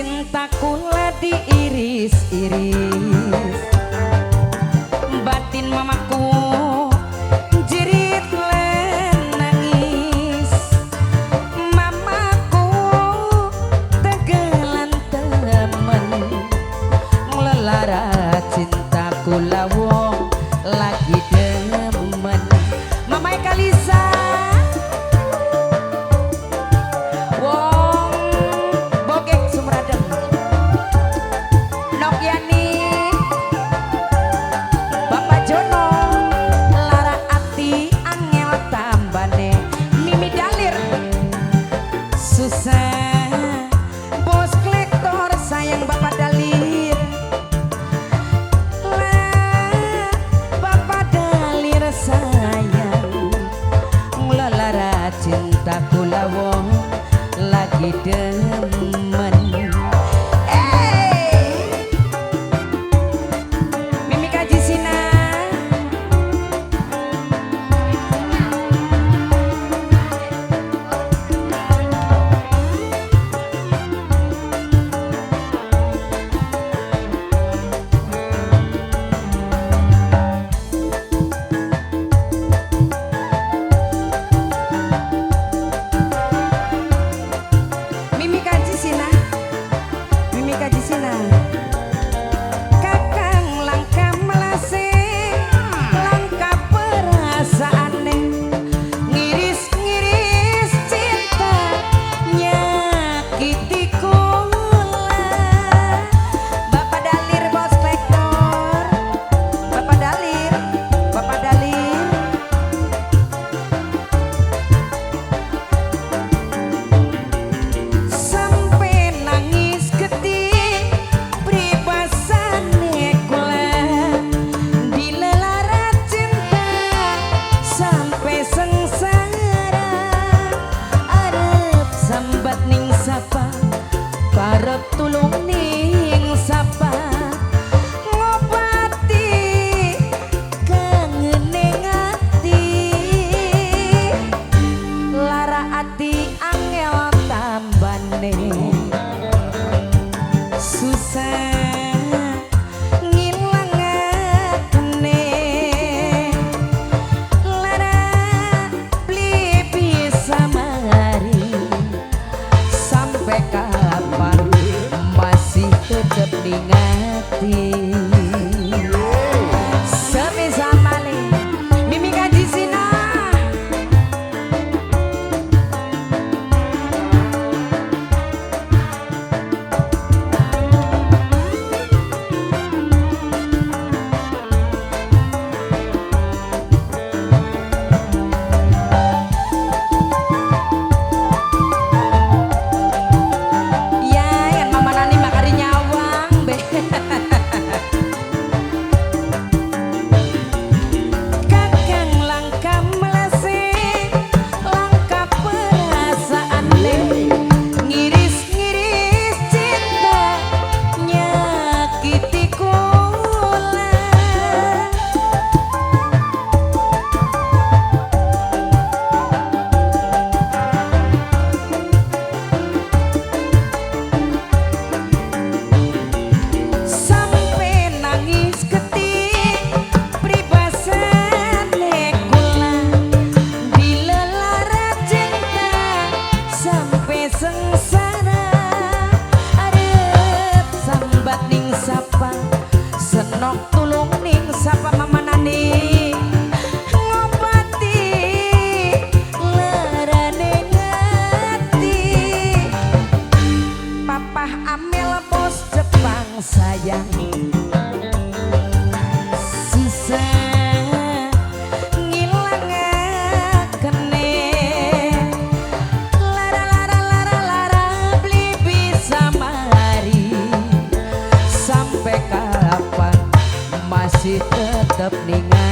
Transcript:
Cintaku lah diiris-iris, batin mamaku jerit lan nangis. Mamaku tegelan temen, nglelara cintaku lawong lagi demen. Mamai Kalisa cintaku lawong lagi demen. Mimi Kaji Sina arep tulung ning sapa ngobati kangene ati lara ati angel tambane susah ningati semisa maling Mimi Kaji Sina senok tulung ning sapa mamanane ngobati lerane ngati Papah Amel bos Jepang sayang susah ngilangakene lara beli bisa mari sampai kapan masih tetap ningan